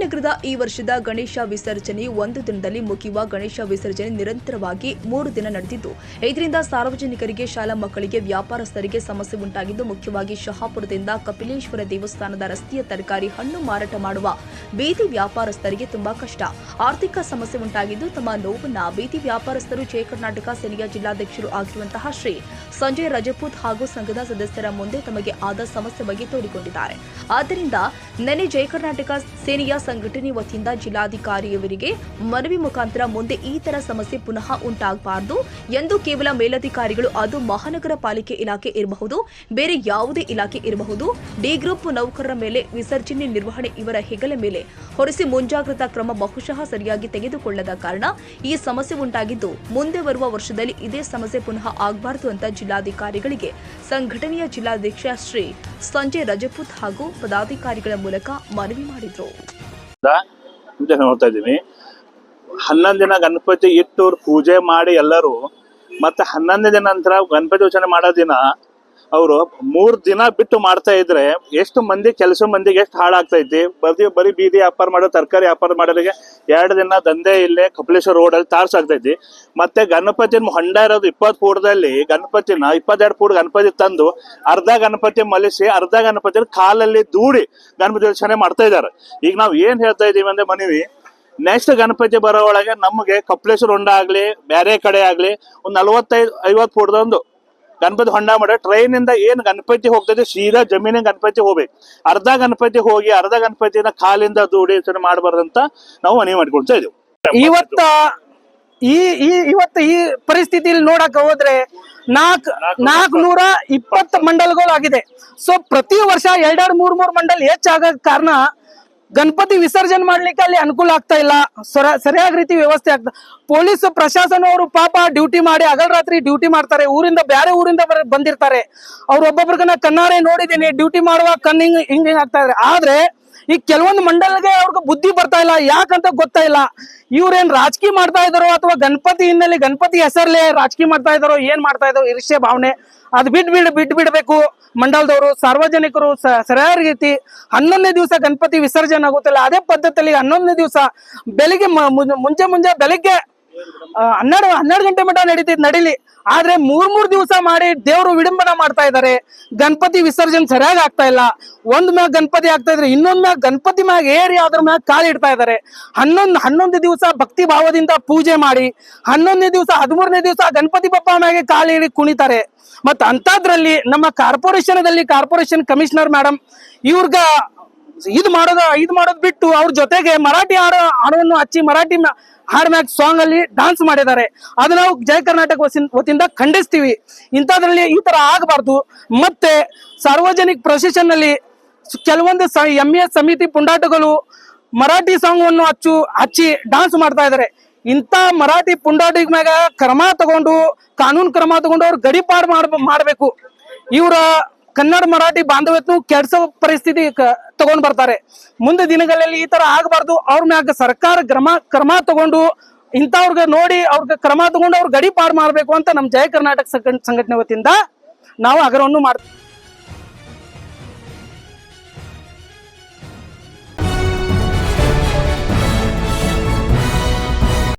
ಮಹಾನಗರದ ಈ ವರ್ಷದ ಗಣೇಶ ವಿಸರ್ಜನೆಯು ಒಂದು ದಿನದಲ್ಲಿ ಮುಗಿಯುವ ಗಣೇಶ ವಿಸರ್ಜನೆ ನಿರಂತರವಾಗಿ 3 ದಿನ ನಡೆದಿದ್ದು, ಇದರಿಂದ ಸಾರ್ವಜನಿಕರಿಗೆ, ಶಾಲಾ ಮಕ್ಕಳಿಗೆ, ವ್ಯಾಪಾರಸ್ಥರಿಗೆ ಸಮಸ್ಯೆ ಉಂಟಾಗಿದ್ದು, ಮುಖ್ಯವಾಗಿ ಶಹಾಪುರದಿಂದ ಕಪಿಲೇಶ್ವರ ದೇವಸ್ಥಾನದ ರಸ್ತೆಯ ತರಕಾರಿ ಹಣ್ಣು ಮಾರಾಟ ಮಾಡುವ ಬೀದಿ ವ್ಯಾಪಾರಸ್ಥರಿಗೆ ತುಂಬಾ ಕಷ್ಟ, ಆರ್ಥಿಕ ಸಮಸ್ಯೆ ಉಂಟಾಗಿದ್ದು, ತಮ್ಮ ನೋವನ್ನ ಬೀದಿ ವ್ಯಾಪಾರಸ್ಥರು ಜಯ ಕರ್ನಾಟಕ ಸೇನೆಯ ಜಿಲ್ಲಾಧ್ಯಕ್ಷರು ಆಗಿರುವಂತಹ ಶ್ರೀ ಸಂಜಯ್ ರಜಪೂತ್ ಹಾಗೂ ಸಂಘದ ಸದಸ್ಯರ ಮುಂದೆ ತಮಗೆ ಆದ ಸಮಸ್ಯೆ ಬಗ್ಗೆ ತೋಡಿಕೊಂಡಿದ್ದಾರೆ. ಆದ್ದರಿಂದ ನೆನೆ ಜಯ ಕರ್ನಾಟಕ ಸೇನೆಯ ಸಂಘಟನೆ ವತಿಯಿಂದ ಜಿಲ್ಲಾಧಿಕಾರಿಯವರಿಗೆ ಮನವಿ ಮುಖಾಂತರ ಮುಂದೆ ಈ ತರ ಸಮಸ್ಯೆ ಪುನಃ ಉಂಟಾಗಬಾರದು ಎಂದು ಕೇವಲ ಮೇಲಧಿಕಾರಿಗಳು, ಅದು ಮಹಾನಗರ ಪಾಲಿಕೆ ಇಲಾಖೆ ಇರಬಹುದು, ಬೇರೆ ಯಾವುದೇ ಇಲಾಖೆ ಇರಬಹುದು, ಡಿ ಗ್ರೂಪ್ ನೌಕರರ ಮೇಲೆ ವಿಸರ್ಜನೆ ನಿರ್ವಹಣೆ ಇವರ ಹೆಗಲ ಮೇಲೆ ಹೊರಿಸಿ ಮುಂಜಾಗ್ರತಾ ಕ್ರಮ ಬಹುಶಃ ಸರಿಯಾಗಿ ತೆಗೆದುಕೊಳ್ಳದ ಕಾರಣ ಈ ಸಮಸ್ಯೆ ಉಂಟಾಗಿದ್ದು, ಮುಂದೆ ಬರುವ ವರ್ಷದಲ್ಲಿ ಇದೇ ಸಮಸ್ಯೆ ಪುನಃ ಆಗಬಾರದು ಅಂತ ಜಿಲ್ಲಾಧಿಕಾರಿಗಳಿಗೆ ಸಂಘಟನೆಯ ಜಿಲ್ಲಾಧ್ಯಕ್ಷ ಶ್ರೀ ಸಂಜಯ್ ರಜಪೂತ್ ಹಾಗೂ ಪದಾಧಿಕಾರಿಗಳ ಮೂಲಕ ಮನವಿ ಮಾಡಿದ್ರು. ನೋಡ್ತಾ ಇದ್ದೀನಿ, 11 ದಿನ ಗಣಪತಿ ಇಟ್ಟು ಪೂಜೆ ಮಾಡಿ ಎಲ್ಲರೂ, ಮತ್ತೆ 11 ದಿನ ನಂತರ ಗಣಪತಿ ವಿಸರ್ಜನೆ ಮಾಡೋ ದಿನ ಅವರು 3 ದಿನ ಬಿಟ್ಟು ಮಾಡ್ತಾ ಇದ್ರೆ ಎಷ್ಟು ಮಂದಿ ಮಂದಿಗೆ ಎಷ್ಟು ಹಾಳಾಗ್ತೈತಿ. ಬರೀ ಬೀದಿ ವ್ಯಾಪಾರ ಮಾಡೋ, ತರಕಾರಿ ವ್ಯಾಪಾರ ಮಾಡೋರಿಗೆ 2 ದಿನ ದಂಧೆ ಇಲ್ಲೇ ಕಪಿಲೇಶ್ವರ ರೋಡ್ ಅಲ್ಲಿ ತಾರ್ಸಾಗ್ತೈತಿ. ಮತ್ತೆ ಗಣಪತಿ ಹೊಂಡ ಇರೋದು 20 ಫೂಟದಲ್ಲಿ ಗಣಪತಿನ 22 ಫೂಟ್ ಗಣಪತಿ ತಂದು ಅರ್ಧ ಗಣಪತಿ ಮಲಿಸಿ ಅರ್ಧ ಗಣಪತಿ ಕಾಲಲ್ಲಿ ದೂಡಿ ಗಣಪತಿ ವಿಸರ್ಜನೆ ಮಾಡ್ತಾ ಇದ್ದಾರೆ. ಈಗ ನಾವು ಏನ್ ಹೇಳ್ತಾ ಇದೀವಿ ಅಂದ್ರೆ ಮನವಿ, ನೆಕ್ಸ್ಟ್ ಗಣಪತಿ ಬರೋ ಒಳಗೆ ನಮಗೆ ಕಪಿಲೇಶ್ವರ ಹೊಂಡ ಆಗ್ಲಿ ಬೇರೆ ಕಡೆ ಆಗ್ಲಿ ಒಂದು 45-50 ಫೂಟ್ದೊಂದು ಗಣಪತಿ ಹೊಂಡ ಮಾಡಿ ಟ್ರೈನ್ ಇಂದ ಏನ್ ಗಣಪತಿ ಹೋಗ್ತದೆ ಸೀದಾ ಜಮೀನಿನ ಗಣಪತಿ ಹೋಗ್ಬೇಕು. ಅರ್ಧ ಗಣಪತಿ ಹೋಗಿ ಅರ್ಧ ಗಣಪತಿನ ಕಾಲಿಂದ ದೂಡಿ ಮಾಡಬಾರ್ದಂತ ನಾವು ಮನವಿ ಮಾಡ್ಕೊಳ್ತಾ ಇದೀವಿ. ಇವತ್ತು ಈ ಪರಿಸ್ಥಿತಿಯಲ್ಲಿ ನೋಡಕ್ ಹೋದ್ರೆ 420 ಮಂಡಲ್ಗಳು ಆಗಿದೆ. ಸೊ ಪ್ರತಿ ವರ್ಷ 2-3 ಮಂಡಲ್ ಹೆಚ್ಚಾಗ ಕಾರಣ ಗಣಪತಿ ವಿಸರ್ಜನೆ ಮಾಡ್ಲಿಕ್ಕೆ ಅಲ್ಲಿ ಅನುಕೂಲ ಆಗ್ತಾ ಇಲ್ಲ, ಸರಿಯಾದ ರೀತಿ ವ್ಯವಸ್ಥೆ ಆಗ್ತಾ. ಪೊಲೀಸ್ ಪ್ರಶಾಸನ ಅವರು ಪಾಪ ಡ್ಯೂಟಿ ಮಾಡಿ ಹಗಲ್ ರಾತ್ರಿ ಡ್ಯೂಟಿ ಮಾಡ್ತಾರೆ. ಬೇರೆ ಊರಿಂದ ಬಂದಿರ್ತಾರೆ. ಅವ್ರ ಒಬ್ಬೊಬ್ರಿಗೆ ಕಣ್ಣಾರೆ ನೋಡಿದೀನಿ, ಡ್ಯೂಟಿ ಮಾಡುವ ಹಿಂಗ್ ಆಗ್ತಾ ಇದ್ರೆ. ಆದ್ರೆ ಈಗ ಕೆಲವೊಂದು ಮಂಡಲ್ಗೆ ಅವ್ರಿಗೆ ಬುದ್ಧಿ ಬರ್ತಾ ಇಲ್ಲ, ಯಾಕಂತ ಗೊತ್ತಾ ಇಲ್ಲ. ಇವ್ರೇನ್ ರಾಜಕೀಯ ಮಾಡ್ತಾ ಇದಾರೋ ಅಥವಾ ಗಣಪತಿ ಹಿನ್ನೆಲೆ ಗಣಪತಿ ಹೆಸರ್ಲೆ ರಾಜಕೀಯ ಮಾಡ್ತಾ ಇದಾರೋ, ಏನ್ ಮಾಡ್ತಾ ಇದಾರೋ ಈರ್ಷ್ಯ ಭಾವನೆ ಅದು ಬಿಡ್ಬೇಕು. ಮಂಡಲದವರು, ಸಾರ್ವಜನಿಕರು ಸರಿಯಾದ ರೀತಿ 11ನೇ ದಿವಸ ಗಣಪತಿ ವಿಸರ್ಜನೆ ಆಗುತ್ತಲ್ಲ, ಅದೇ ಪದ್ಧತಿಯಲ್ಲಿ 11ನೇ ದಿವಸ ಬೆಳಿಗ್ಗೆ ಮುಂಜೆ ಬೆಳಿಗ್ಗೆ 12 ಗಂಟೆ ಮಟ್ಟ ನಡೀಲಿ. ಆದ್ರೆ 3 ದಿವಸ ಮಾಡಿ ದೇವರು ವಿಡಂಬನ ಮಾಡ್ತಾ ಇದ್ದಾರೆ. ಗಣಪತಿ ವಿಸರ್ಜನೆ ಸರಿಯಾಗಿ ಆಗ್ತಾ ಇಲ್ಲ. ಒಂದ್ ಮ್ಯಾಗ ಗಣಪತಿ ಆಗ್ತಾ ಇದ್ರೆ ಇನ್ನೊಂದ್ ಮ್ಯಾಗ ಗಣಪತಿ ಮ್ಯಾಗ ಏರಿ ಅದ್ರ ಮ್ಯಾಗ ಕಾಲಿಡ್ತಾ ಇದ್ದಾರೆ. 11 ದಿವಸ ಭಕ್ತಿ ಭಾವದಿಂದ ಪೂಜೆ ಮಾಡಿ 11ನೇ ದಿವಸ 13ನೇ ದಿವಸ ಗಣಪತಿ ಬಪ್ಪ ಮ್ಯಾಗೆ ಕಾಲಿಡಿ ಕುಣಿತಾರೆ. ಮತ್ತ ಅಂತದ್ರಲ್ಲಿ ನಮ್ಮ ಕಾರ್ಪೊರೇಷನ್ ಕಮಿಷನರ್ ಮೇಡಮ್ ಇವ್ರಗ ಇದು ಮಾಡೋದು ಬಿಟ್ಟು ಅವ್ರ ಜೊತೆಗೆ ಮರಾಠಿ ಹಾಡನ್ನು ಹಚ್ಚಿ ಮರಾಠಿ ಹಾಡ್ ಮ್ಯಾಗ್ ಸಾಂಗ್ ಅಲ್ಲಿ ಡಾನ್ಸ್ ಮಾಡಿದ್ದಾರೆ. ಅದು ನಾವು ಜಯ ಕರ್ನಾಟಕ ವತಿಯಿಂದ ಖಂಡಿಸ್ತೀವಿ. ಇಂಥದ್ರಲ್ಲಿ ಈ ತರ ಆಗಬಾರ್ದು. ಮತ್ತೆ ಸಾರ್ವಜನಿಕ ಪ್ರೊಸೆಷನ್ ನಲ್ಲಿ ಕೆಲವೊಂದು MES ಸಮಿತಿ ಪುಂಡಾಟಗಳು ಮರಾಠಿ ಸಾಂಗ್ ಅನ್ನು ಹಚ್ಚಿ ಡಾನ್ಸ್ ಮಾಡ್ತಾ ಇದ್ದಾರೆ. ಇಂಥ ಮರಾಠಿ ಪುಂಡಾಟಿ ಮ್ಯಾಗ ಕಾನೂನು ಕ್ರಮ ತಗೊಂಡು ಅವ್ರು ಗಡಿಪಾರು ಮಾಡ್ಬೇಕು. ಇವರ ಕನ್ನಡ ಮರಾಠಿ ಬಾಂಧವ್ಯತ್ನು ಕೆಡ್ಸೋ ಪರಿಸ್ಥಿತಿ ತಗೊಂಡ್ ಬರ್ತಾರೆ. ಮುಂದೆ ದಿನಗಳಲ್ಲಿ ಈ ತರ ಆಗಬಾರ್ದು. ಅವ್ರ ಮ್ಯಾಗ ಸರ್ಕಾರ ಕ್ರಮ ತಗೊಂಡು ಇಂಥವ್ರಿಗೆ ನೋಡಿ ಅವ್ರಿಗೆ ಕ್ರಮ ತಗೊಂಡು ಅವ್ರ ಗಡಿಪಾರು ಮಾಡ್ಬೇಕು ಅಂತ ನಮ್ಮ ಜಯ ಕರ್ನಾಟಕ ಸಂಘಟನೆ ವತಿಯಿಂದ ನಾವು ಆಗ್ರಹವನ್ನು ಮಾಡ್ತೀವಿ.